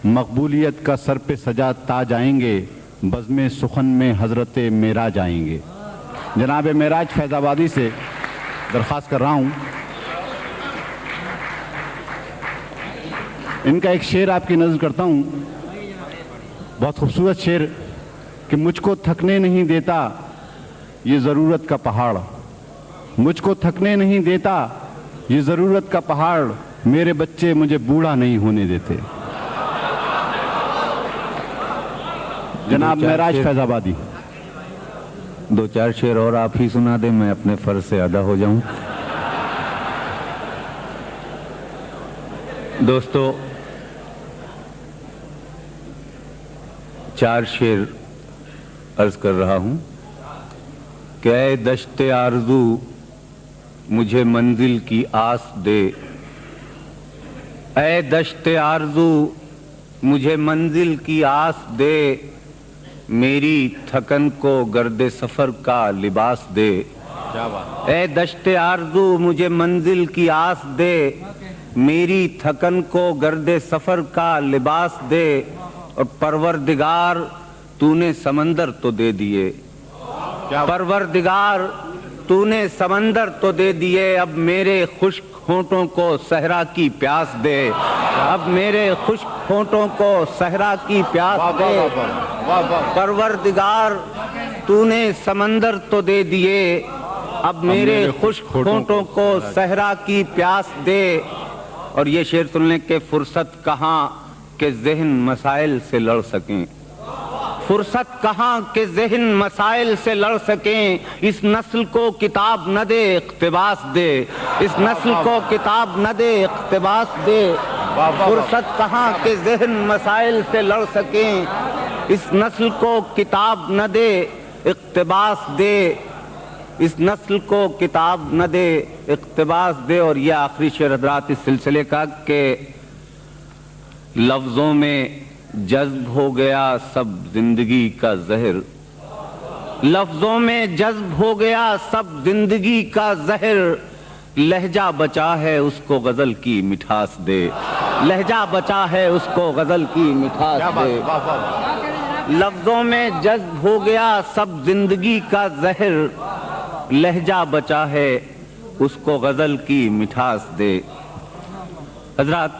مقبولیت کا سر پہ سجا تاج آئیں گے، بزم سخن میں حضرت معراج آئیں گے۔ جناب معراج فیض آبادی سے درخواست کر رہا ہوں، ان کا ایک شعر آپ کی نظر کرتا ہوں، بہت خوبصورت شعر کہ مجھ کو تھکنے نہیں دیتا یہ ضرورت کا پہاڑ، مجھ کو تھکنے نہیں دیتا یہ ضرورت کا پہاڑ، میرے بچے مجھے بوڑھا نہیں ہونے دیتے۔ جناب معراج فیض آبادی۔ دو چار شعر اور آپ ہی سنا دیں، میں اپنے فرض سے ادا ہو جاؤں۔ دوستو، چار شعر عرض کر رہا ہوں کہ اے دشت آرزو مجھے منزل کی آس دے، اے دشت آرزو مجھے منزل کی آس دے، میری تھکن کو گرد سفر کا لباس دے۔ اے دشت آرزو مجھے منزل کی آس دے، میری تھکن کو گرد سفر کا لباس دے، اور پروردگار تو نے سمندر تو دے دیے، پروردگار تو نے سمندر تو دے دیے، اب میرے خشک ہونٹوں کو صحرا کی پیاس دے، اب میرے خشک ہونٹوں کو صحرا کی پیاس دے۔ پروردگار تو نے سمندر تو دے دیے، اب میرے خشک ہونٹوں کو صحرا کی پیاس دے۔ اور یہ شعر سن لیں کہ فرصت کہاں کہ ذہن مسائل سے لڑ سکیں، فرصت کہاں کہ ذہن مسائل سے لڑ سکیں، اس نسل کو کتاب نہ دے اقتباس دے، اس نسل کو کتاب نہ دے اقتباس دے۔ فرصت کہاں کہ ذہن مسائل سے لڑ سکیں، اس نسل کو کتاب نہ دے اقتباس دے، اس نسل کو کتاب نہ دے اقتباس دے۔ اور یہ آخری شعر حضرات اس سلسلے کا کہ لفظوں میں جذب ہو گیا سب زندگی کا زہر، لفظوں میں جذب ہو گیا سب زندگی کا زہر، لہجہ بچا ہے اس کو غزل کی مٹھاس دے، لہجہ بچا ہے اس کو غزل کی مٹھاس دے۔ لفظوں میں جذب ہو گیا سب زندگی کا زہر، لہجہ بچا ہے اس کو غزل کی مٹھاس دے۔ حضرات،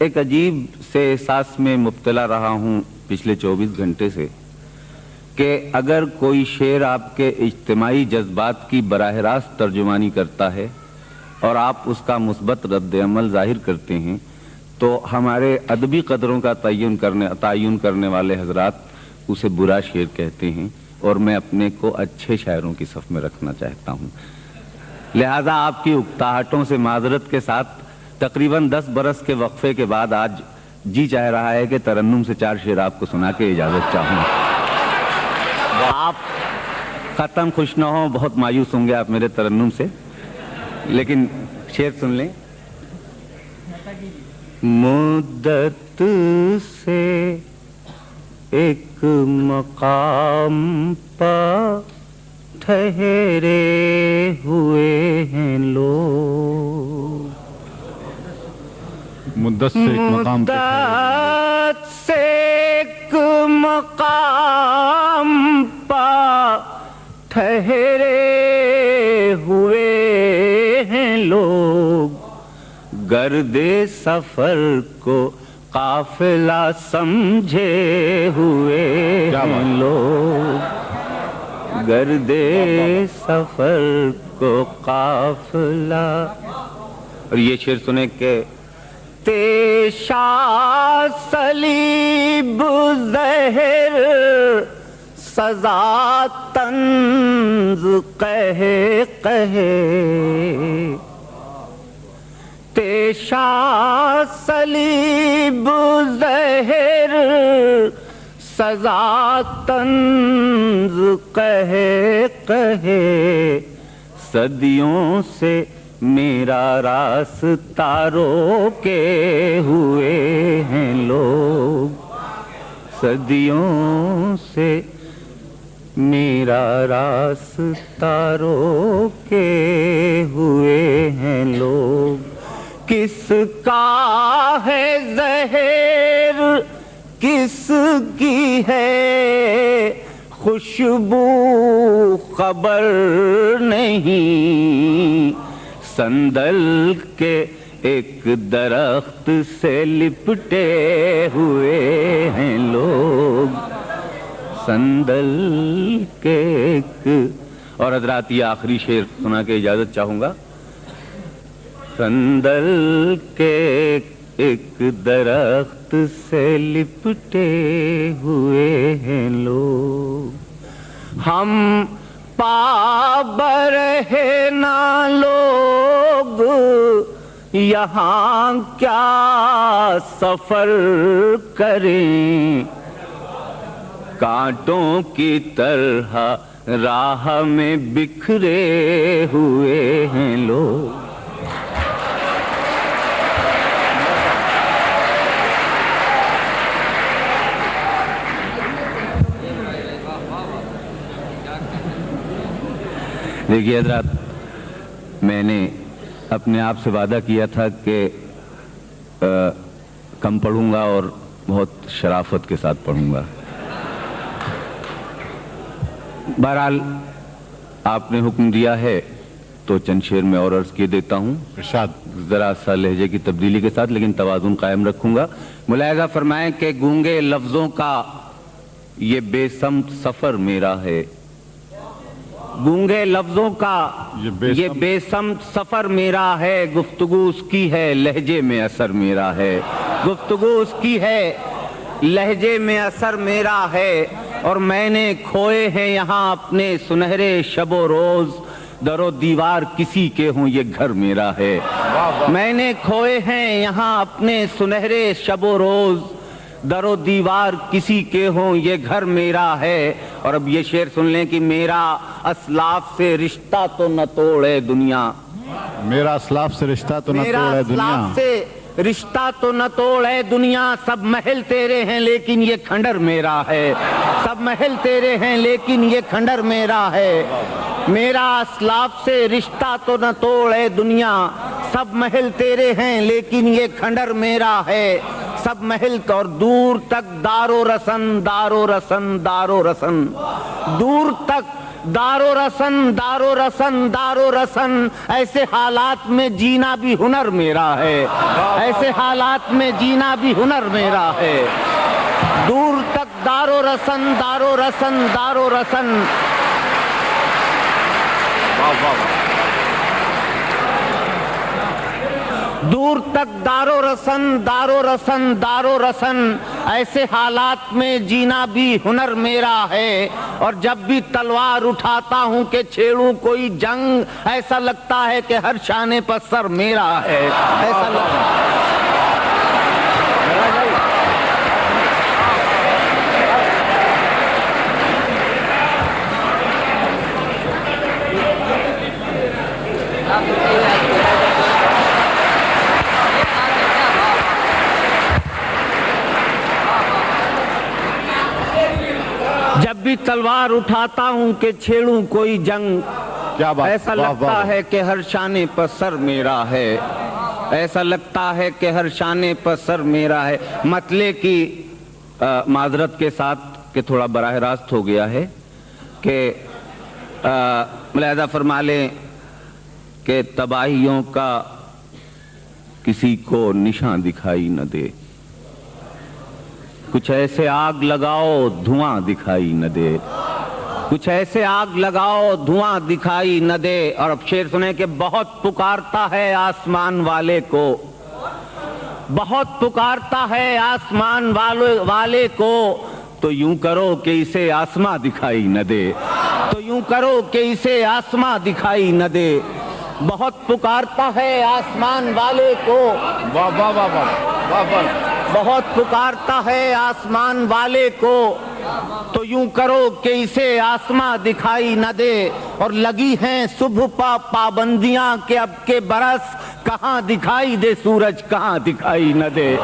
ایک عجیب سے احساس میں مبتلا رہا ہوں پچھلے 24 گھنٹے سے کہ اگر کوئی شعر آپ کے اجتماعی جذبات کی براہ راست ترجمانی کرتا ہے اور آپ اس کا مثبت رد عمل ظاہر کرتے ہیں تو ہمارے ادبی قدروں کا تعین کرنے والے حضرات اسے برا شعر کہتے ہیں، اور میں اپنے کو اچھے شاعروں کی صف میں رکھنا چاہتا ہوں۔ لہذا آپ کی اکتاہٹوں سے معذرت کے ساتھ تقریباً 10 برس کے وقفے کے بعد آج جی چاہ رہا ہے کہ ترنم سے 4 شعر آپ کو سنا کے اجازت چاہوں۔ آپ ختم خوش نہ ہوں، بہت مایوس ہوں گے آپ میرے ترنم سے، لیکن شعر سن لیں۔ مدت سے ایک مقام پا ٹھہرے ہوئے ہیں لوگ، مدت سے ایک مقام پہ مدت سے ایک مقام پا ٹھہرے ہوئے ہیں لوگ، گرد سفر کو قافلہ سمجھے ہوئے ہیں لوگ، گرد سفر کو قافلہ۔ اور یہ شعر سنے کہ تیشا صلیب زہر سزا طنز قہے قہے، تیشا صلیب زہر سزا طنز قہے قہے، صدیوں سے میرا راستہ روکے ہوئے ہیں لوگ، صدیوں سے میرا راستہ روکے ہوئے ہیں لوگ، किसका है जहर किस की है खुशबू खबर नहीं, संदल के एक दरख्त से लिपटे हुए हैं लोग, संदल के एक। और हजरात ये आखिरी शेर सुना के इजाजत चाहूंगा। संदल के एक दरख्त से लिपटे हुए हैं लोग, हम पाबर है ना लोग, यहाँ क्या सफर करें, कांटों की तरह राह में बिखरे हुए हैं लोग। देखिए हजरात, मैंने अपने आप से वादा किया था कि कम पढ़ूंगा और बहुत शराफत के साथ पढ़ूंगा। बहरहाल आपने हुक्म दिया है तो चंद शेर में और अर्ज किए देता हूँ, इरशाद। जरा सा लहजे की तब्दीली के साथ, लेकिन तवाज़ुन कायम रखूंगा। मुलाहिज़ा फरमाएं कि गूंगे लफ्जों का ये बेसम्त सफर मेरा है, गूंगे लफ्जों का ये बेसम्त सफर मेरा है, गुफ्तगू उसकी है लहजे में असर मेरा है, गुफ्तगू उसकी है लहजे में असर मेरा है। और मैंने खोए हैं यहाँ अपने सुनहरे शबो रोज, दरो दीवार किसी के हों ये घर मेरा है। मैंने खोए हैं यहाँ अपने सुनहरे शबो रोज, दरो दीवार किसी के हों ये घर मेरा है। और अब ये शेर सुन लें कि मेरा असलाफ से रिश्ता तो न तोड़े दुनिया, मेरा असलाफ से रिश्ता तो न तोड़े दुनिया, से रिश्ता तो न तोड़े दुनिया, सब महल तेरे हैं लेकिन ये खंडर मेरा है, सब महल तेरे हैं लेकिन ये खंडर मेरा है। मेरा असलाफ से रिश्ता तो न तोड़े दुनिया, सब महल तेरे हैं लेकिन ये खंडर मेरा है, सब महल। और दूर तक दारो रसन दारो रसन दारो रसन, दूर तक दारो रसन दारो रसन दारो रसन, ऐसे हालात में जीना भी हुनर मेरा है, ऐसे हालात में जीना भी हुनर मेरा है। दूर तक दारो रसन दारो रसन दारो रसन, दूर तक दारो रसन दारो रसन दारो रसन, ऐसे हालात में जीना भी हुनर मेरा है। और जब भी तलवार उठाता हूँ कि छेड़ूं कोई जंग, ऐसा लगता है कि हर शाने पर सर मेरा है, ऐसा लगता है। जब भी तलवार उठाता हूँ कि छेड़ूं कोई जंग, क्या बात, ऐसा लगता है कि हर शाने पर सर मेरा है, ऐसा लगता है कि हर शाने पर सर मेरा है। मतले की माजरत के साथ कि थोड़ा बराह रास्त हो गया है कि मुलाहिज़ा फरमा लें कि तबाहियों का किसी को निशान दिखाई न दे, कुछ ऐसे आग लगाओ धुआं दिखाई न दे, कुछ ऐसे आग लगाओ धुआं दिखाई न दे। और अब शेर सुने कि बहुत पुकारता है आसमान वाले को, बहुत पुकारता है आसमान वाले को, तो यूं करो कि इसे आसमां दिखाई न दे, तो यूं करो कि इसे आसमां दिखाई न दे। बहुत पुकारता है आसमान वाले को, वाह वाह वाह वाह वाह, बहुत पुकारता है आसमान वाले को, तो यूं करो कि इसे आसमां दिखाई न दे। और लगी हैं सुबह पाबंदियां के अब के बरस, कहाँ दिखाई दे सूरज कहाँ दिखाई न दे,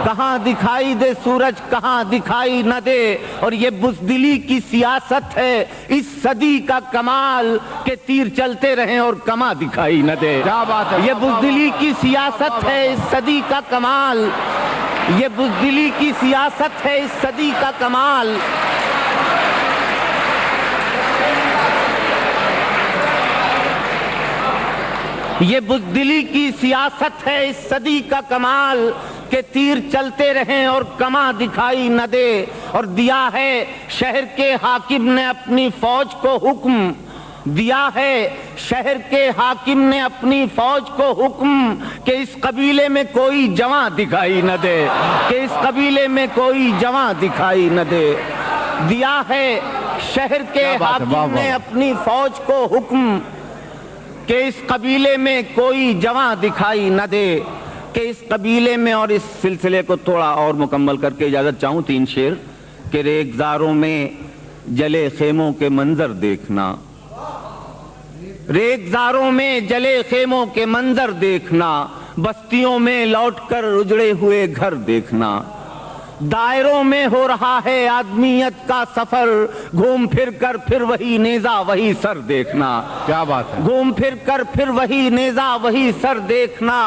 कहाँ दिखाई दे सूरज कहाँ दिखाई न दे। और ये बुज़दिली की सियासत है इस सदी का कमाल के तीर चलते रहें और कमा दिखाई न दे। क्या बात है। ये बुज़दिली की सियासत है इस सदी का कमाल, ये बुज़दिली की सियासत है इस सदी का कमाल। ये बुज़दिली की सियासत है इस सदी का कमाल के तीर चलते रहें और कमा दिखाई न दे। और दिया है शहर के हाकिम ने अपनी फौज को हुक्म, दिया है शहर के हाकिम ने अपनी फौज को हुक्म कि इस कबीले में कोई जवां दिखाई न दे, कि इस कबीले में कोई जवां दिखाई न दे। दिया है शहर के हाकिम ने अपनी फौज को हुक्म कि इस कबीले में कोई जवां दिखाई न दे, कि इस कबीले में। और इस सिलसिले को थोड़ा और मुकम्मल करके इजाजत चाहूं, 3 शेर कि रेगजारों में जले खेमों के मंजर देखना, रेगजारों में जले खेमों के मंजर देखना, बस्तियों में लौटकर उजड़े हुए घर देखना। दायरों में हो रहा है आदमियत का सफर, घूम फिर कर फिर वही नेजा वही सर देखना। क्या बात है। घूम फिर कर फिर वही नेजा वही सर देखना।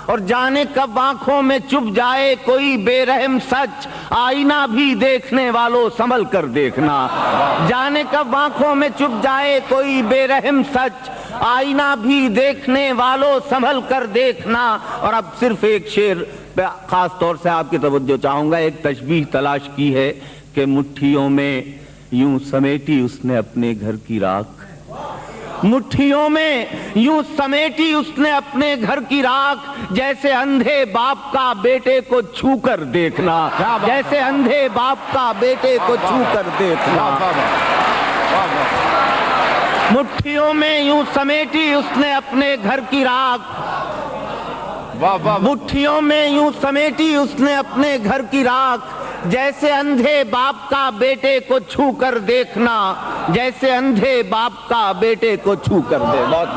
और जाने कब आंखों में चुप जाए कोई बेरहम सच, आईना भी देखने वालों संभल कर देखना। जाने कब आंखों में चुप जाए कोई बेरहम सच, आईना भी देखने वालों संभल कर देखना। और अब सिर्फ एक शेर खास तौर से आपकी तवज्जो चाहूंगा। एक तशबीह तलाश की है कि मुट्ठियों में यूं समेटी उसने अपने घर की राख, मुट्ठियों में यूं समेटी उसने अपने घर की राख, जैसे अंधे बाप का बेटे को छू कर देखना, जैसे अंधे बाप का बेटे को छू कर देखना। मुट्ठियों में यूं समेटी उसने अपने घर की राख, मुट्ठियों में यूं समेटी उसने अपने घर की राख, जैसे अंधे बाप का बेटे को छू कर देखना, जैसे अंधे बाप का बेटे को छू कर दे। बहुत